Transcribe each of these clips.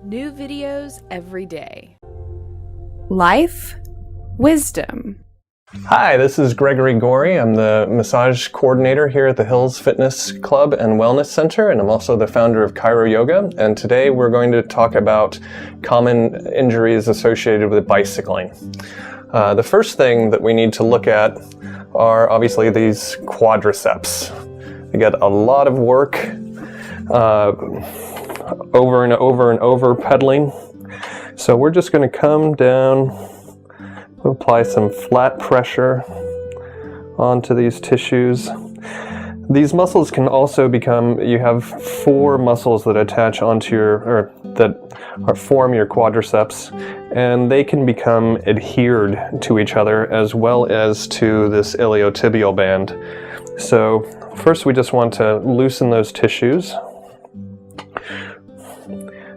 New videos every day. Life, wisdom. Hi, this is Gregory Gorey. I'm the massage coordinator here at the Hills Fitness Club and Wellness Center, and I'm also the founder of Chiro Yoga. And today we're going to talk about common injuries associated with bicycling. The first thing that we need to look at are obviously these quadriceps. They get a lot of work over and over and over pedaling. So we're just going to come down, apply some flat pressure onto these tissues. These muscles can also become, you have 4 muscles that attach onto form your quadriceps, and they can become adhered to each other as well as to this iliotibial band. So first we just want to loosen those tissues.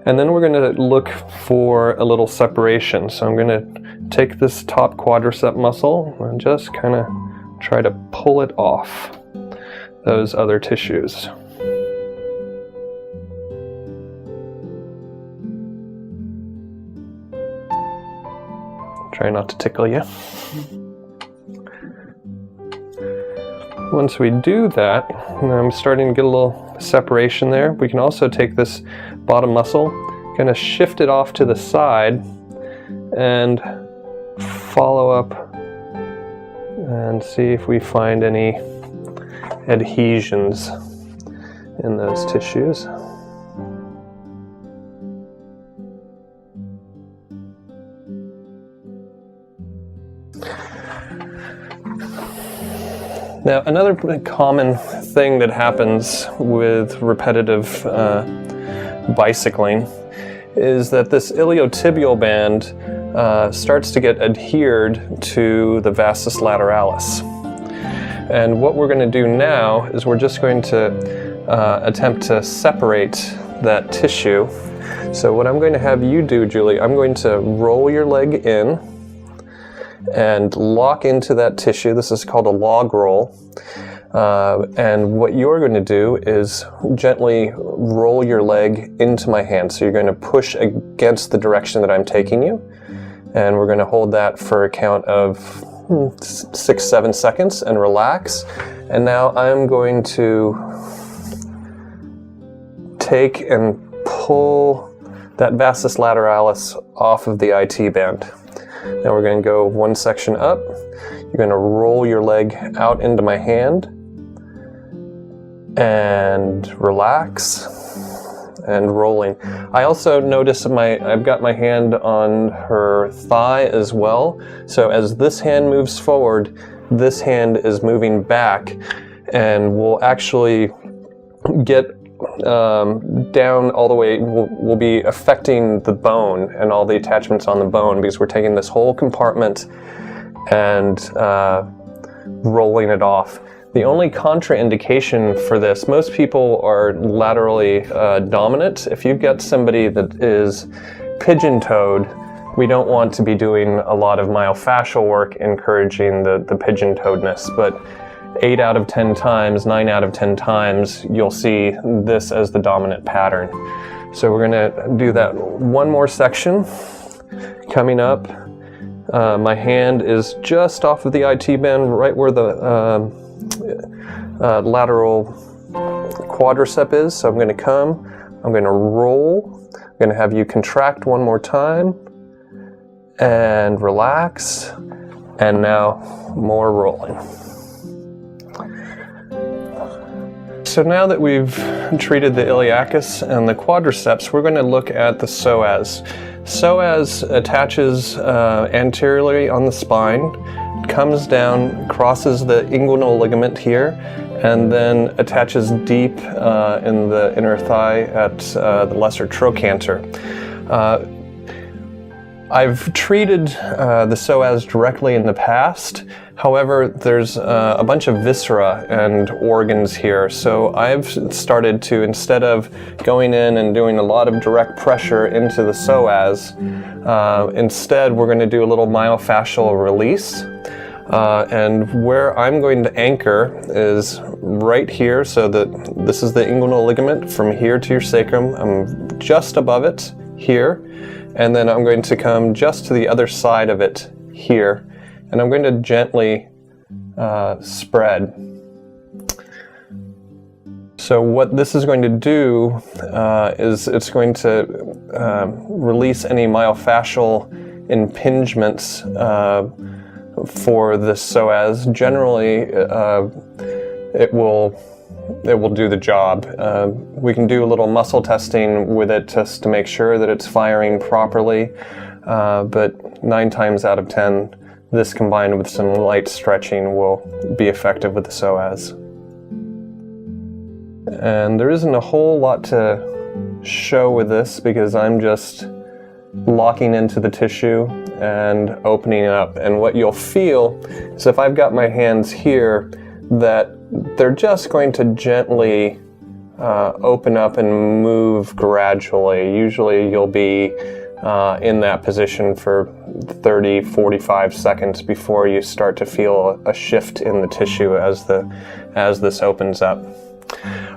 And then we're going to look for a little separation. So I'm going to take this top quadricep muscle and just kind of try to pull it off those other tissues. Try not to tickle you. Once we do that, and I'm starting to get a little separation there, we can also take this bottom muscle, kind of shift it off to the side and follow up and see if we find any adhesions in those tissues. Now, another common thing that happens with repetitive bicycling is that this iliotibial band starts to get adhered to the vastus lateralis. And what we're going to do now is we're just going to attempt to separate that tissue. So what I'm going to have you do, Julie, I'm going to roll your leg in and lock into that tissue. This is called a log roll. And what you're going to do is gently roll your leg into my hand. So you're going to push against the direction that I'm taking you. And we're going to hold that for a count of 6-7 seconds and relax. And now I'm going to take and pull that vastus lateralis off of the IT band. Now we're going to go one section up. You're going to roll your leg out into my hand and relax and rolling. I also notice I've got my hand on her thigh as well. So as this hand moves forward, this hand is moving back, and we'll actually get down all the way. We'll be affecting the bone and all the attachments on the bone, because we're taking this whole compartment and rolling it off. The only contraindication for this, most people are laterally dominant. If you've got somebody that is pigeon-toed, we don't want to be doing a lot of myofascial work encouraging the pigeon-toedness, but 8 out of 10 times, 9 out of 10 times, you'll see this as the dominant pattern. So we're going to do that one more section. Coming up, my hand is just off of the IT band, right where the lateral quadricep is. So I'm going to come, I'm going to roll, I'm going to have you contract one more time and relax, and now more rolling. So now that we've treated the iliacus and the quadriceps, we're going to look at the psoas. Psoas attaches anteriorly on the spine, comes down, crosses the inguinal ligament here, and then attaches deep in the inner thigh at the lesser trochanter. I've treated the psoas directly in the past. However, there's a bunch of viscera and organs here, so I've started to, instead of going in and doing a lot of direct pressure into the psoas, instead we're going to do a little myofascial release. And where I'm going to anchor is right here, so that this is the inguinal ligament from here to your sacrum. I'm just above it here, and then I'm going to come just to the other side of it here, and I'm going to gently spread. So what this is going to do is it's going to release any myofascial impingements for the psoas. Generally, it will do the job. We can do a little muscle testing with it just to make sure that it's firing properly, but 9 times out of 10, this combined with some light stretching will be effective with the psoas. And there isn't a whole lot to show with this because I'm just locking into the tissue and opening it up. And what you'll feel is if I've got my hands here, that they're just going to gently open up and move gradually. Usually you'll be in that position for 30-45 seconds before you start to feel a shift in the tissue as this opens up.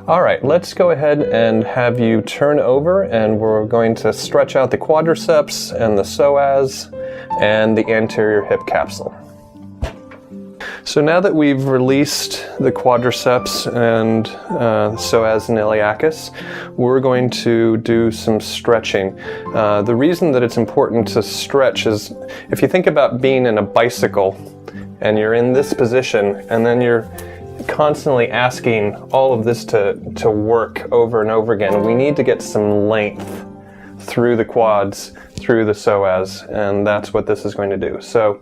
All right, let's go ahead and have you turn over, and we're going to stretch out the quadriceps and the psoas and the anterior hip capsule. So now that we've released the quadriceps and psoas and iliacus, we're going to do some stretching. The reason that it's important to stretch is if you think about being in a bicycle and you're in this position and then you're constantly asking all of this to work over and over again, we need to get some length through the quads, through the psoas, and that's what this is going to do. So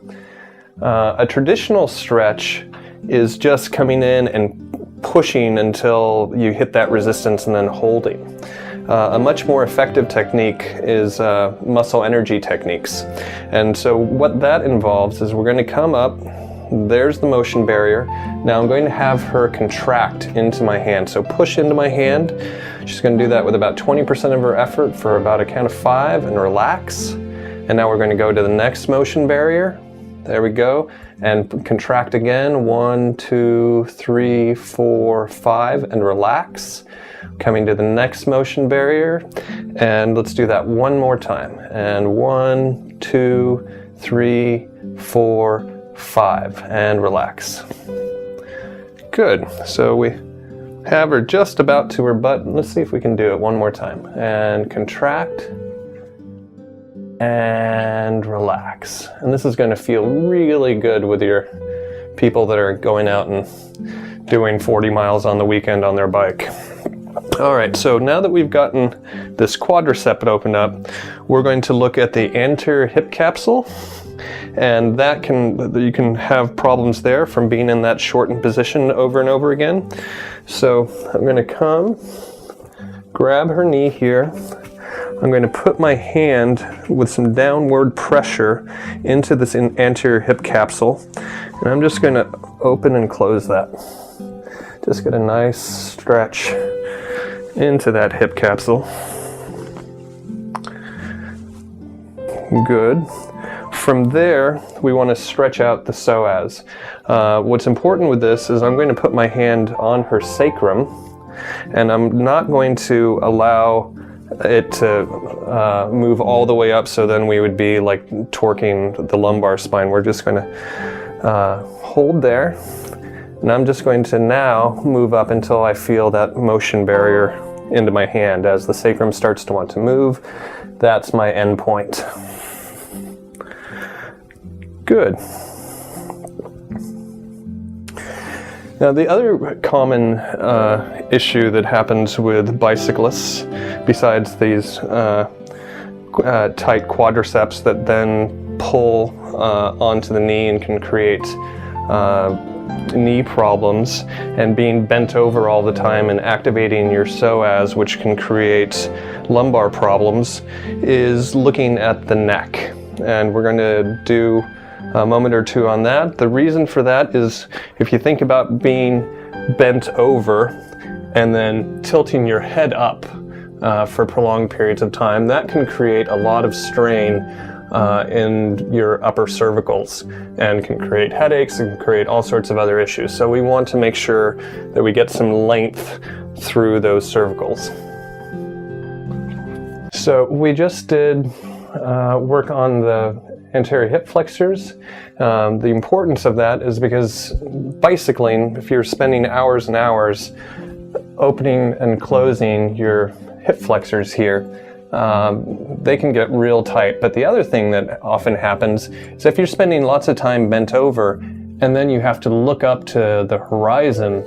a traditional stretch is just coming in and pushing until you hit that resistance and then holding. A much more effective technique is muscle energy techniques. And so what that involves is we're going to come up, there's the motion barrier. Now I'm going to have her contract into my hand. So push into my hand. She's going to do that with about 20% of her effort for about a count of 5 and relax. And now we're going to go to the next motion barrier. There we go. And contract again. 1, 2, 3, 4, 5 and relax. Coming to the next motion barrier. And let's do that one more time. And 1, 2, 3, 4, 5 and relax. Good. So we have her just about to her butt. Let's see if we can do it one more time. And contract and relax. And this is going to feel really good with your people that are going out and doing 40 miles on the weekend on their bike. All right, so now that we've gotten this quadricep opened up, we're going to look at the anterior hip capsule. And you can have problems there from being in that shortened position over and over again. So I'm going to come, grab her knee here. I'm going to put my hand with some downward pressure into this anterior hip capsule. And I'm just going to open and close that. Just get a nice stretch into that hip capsule. Good. From there, we want to stretch out the psoas. What's important with this is I'm going to put my hand on her sacrum, and I'm not going to allow it to move all the way up, so then we would be like torquing the lumbar spine. We're just going to hold there, and I'm just going to now move up until I feel that motion barrier into my hand. As the sacrum starts to want to move, that's my end point. Good. Now the other common issue that happens with bicyclists, besides these tight quadriceps that then pull onto the knee and can create knee problems, and being bent over all the time and activating your psoas, which can create lumbar problems, is looking at the neck. And we're going to do a moment or two on that. The reason for that is if you think about being bent over and then tilting your head up for prolonged periods of time, that can create a lot of strain in your upper cervicals and can create headaches and can create all sorts of other issues. So we want to make sure that we get some length through those cervicals. So we just did work on the anterior hip flexors. The importance of that is because bicycling, if you're spending hours and hours opening and closing your hip flexors here, they can get real tight. But the other thing that often happens is if you're spending lots of time bent over and then you have to look up to the horizon,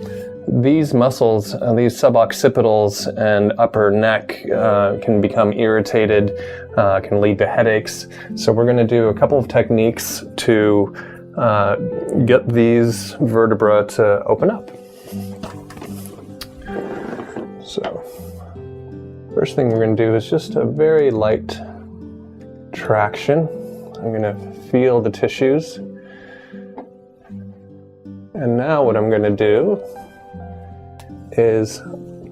these muscles, these suboccipitals and upper neck can become irritated, can lead to headaches. So we're going to do a couple of techniques to get these vertebrae to open up. So first thing we're going to do is just a very light traction. I'm going to feel the tissues. And now what I'm going to do is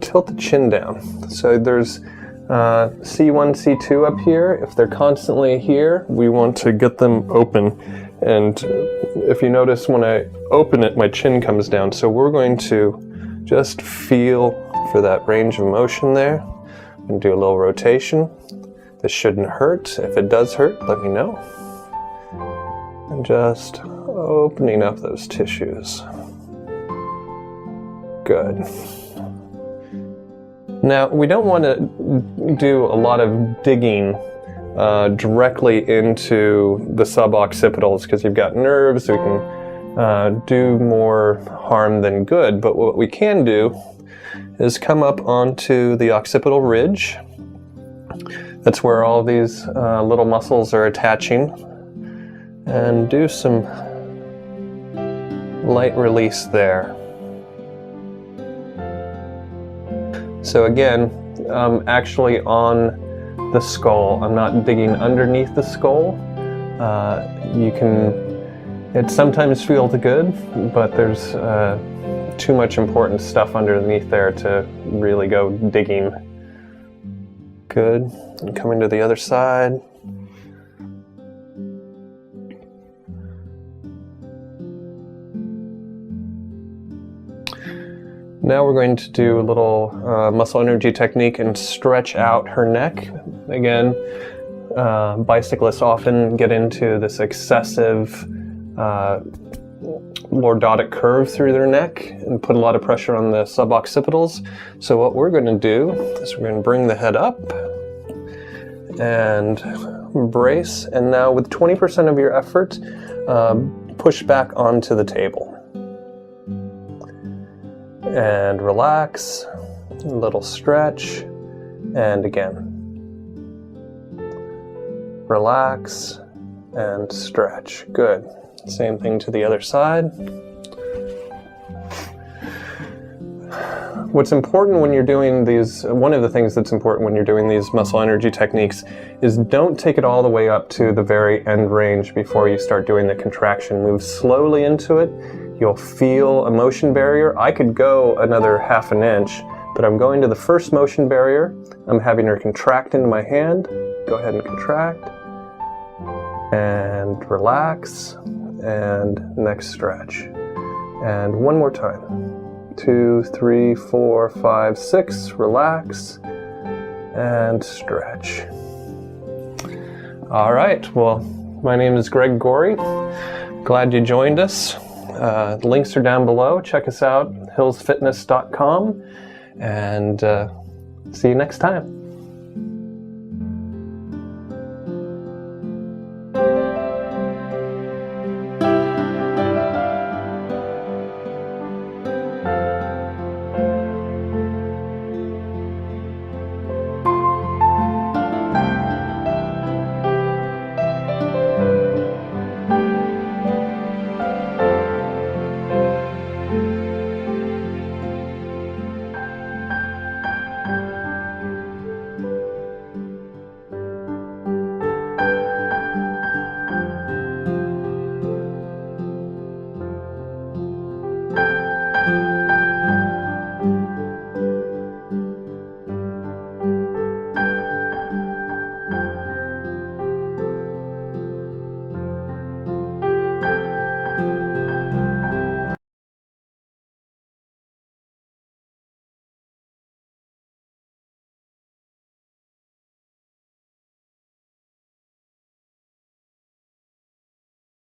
tilt the chin down. So there's C1, C2 up here. If they're constantly here, we want to get them open. And if you notice, when I open it, my chin comes down. So we're going to just feel for that range of motion there and do a little rotation. This shouldn't hurt. If it does hurt, let me know. And just opening up those tissues. Good. Now, we don't want to do a lot of digging directly into the suboccipitals because you've got nerves, we can do more harm than good. But what we can do is come up onto the occipital ridge. That's where all these little muscles are attaching, and do some light release there. So again, actually on the skull. I'm not digging underneath the skull. It sometimes feels good, but there's too much important stuff underneath there to really go digging. Good. And coming to the other side. Now we're going to do a little muscle energy technique and stretch out her neck. Again, bicyclists often get into this excessive lordotic curve through their neck and put a lot of pressure on the suboccipitals. So what we're going to do is we're going to bring the head up and brace. And now with 20% of your effort, push back onto the table. And relax, a little stretch, and again. Relax and stretch. Good. Same thing to the other side. What's important when you're doing these, one of the things that's important when you're doing these muscle energy techniques is don't take it all the way up to the very end range before you start doing the contraction. Move slowly into it. You'll feel a motion barrier. I could go another ½ an inch, but I'm going to the first motion barrier. I'm having her contract into my hand. Go ahead and contract. And relax. And next stretch. And one more time. 2, 3, 4, 5, 6. Relax. And stretch. All right. Well, my name is Greg Gorey. Glad you joined us. The links are down below. Check us out, hillsfitness.com, and see you next time.